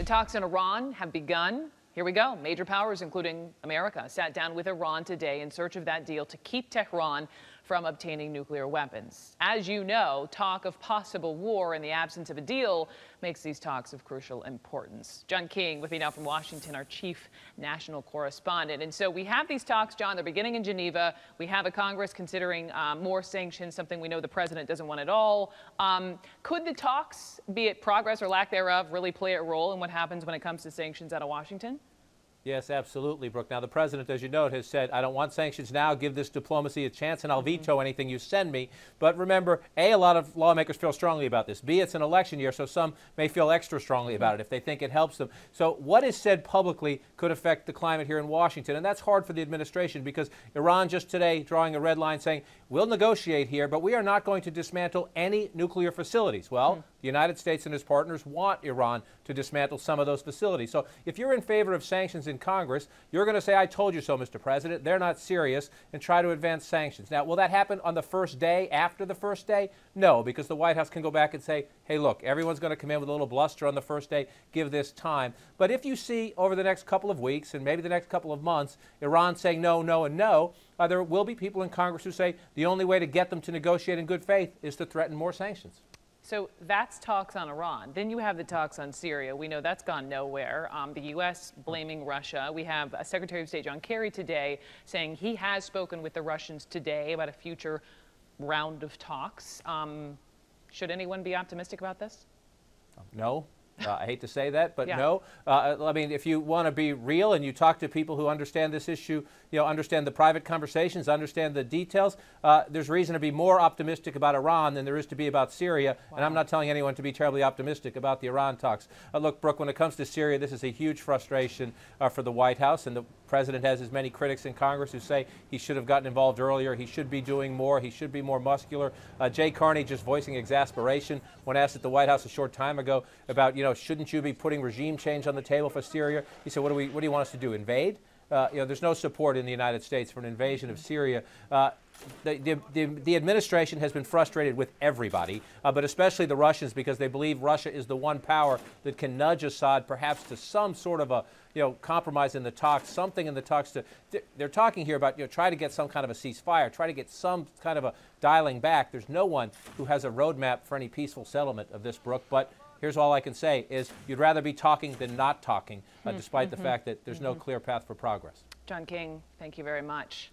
The talks in Iran have begun. Here we go. Major powers, including America, sat down with Iran today in search of that deal to keep Tehran from obtaining nuclear weapons. As you know, talk of possible war in the absence of a deal makes these talks of crucial importance. John King with me now from Washington, our chief national correspondent. And so we have these talks, John, they're beginning in Geneva. We have a Congress considering more sanctions, something we know the president doesn't want at all. Could the talks, be it progress or lack thereof, really play a role in what happens when it comes to sanctions out of Washington? Yes, absolutely, Brooke. Now, the president, as you note, has said, I don't want sanctions now. Give this diplomacy a chance, and I'll veto anything you send me. But remember, A, a lot of lawmakers feel strongly about this. B, it's an election year, so some may feel extra strongly about it if they think it helps them. So what is said publicly could affect the climate here in Washington, and that's hard for the administration because Iran just today drawing a red line saying, we'll negotiate here, but we are not going to dismantle any nuclear facilities. Well, the United States and its partners want Iran to dismantle some of those facilities. So if you're in favor of sanctions in Congress, you're going to say, I told you so, Mr. President. They're not serious, and try to advance sanctions. Now, will that happen on the first day, after the first day? No, because the White House can go back and say, hey, look, everyone's going to come in with a little bluster on the first day. Give this time. But if you see over the next couple of weeks and maybe the next couple of months, Iran saying no, no, and no, there will be people in Congress who say the only way to get them to negotiate in good faith is to threaten more sanctions. So that's talks on Iran. Then you have the talks on Syria. We know that's gone nowhere. The U.S. blaming Russia. We have Secretary of State John Kerry today saying he has spoken with the Russians today about a future round of talks. Should anyone be optimistic about this? No. I hate to say that, but yeah. No. I mean, if you want to be real and you talk to people who understand this issue, understand the private conversations, understand the details, there's reason to be more optimistic about Iran than there is to be about Syria. Wow. And I'm not telling anyone to be terribly optimistic about the Iran talks. Look, Brooke, when it comes to Syria, this is a huge frustration for the White House, and the president has as many critics in Congress who say he should have gotten involved earlier, he should be doing more, he should be more muscular. Jay Carney just voicing exasperation when asked at the White House a short time ago about, shouldn't you be putting regime change on the table for Syria? He said, what do you want us to do, invade? There's no support in the United States for an invasion of Syria. The administration has been frustrated with everybody, but especially the Russians, because they believe Russia is the one power that can nudge Assad perhaps to some sort of a compromise in the talks, something in the talks. They're talking here about try to get some kind of a ceasefire, try to get some kind of a dialing back. There's no one who has a roadmap for any peaceful settlement of this, Brooke, but here's all I can say is you'd rather be talking than not talking, despite the fact that there's no clear path for progress. John King, thank you very much.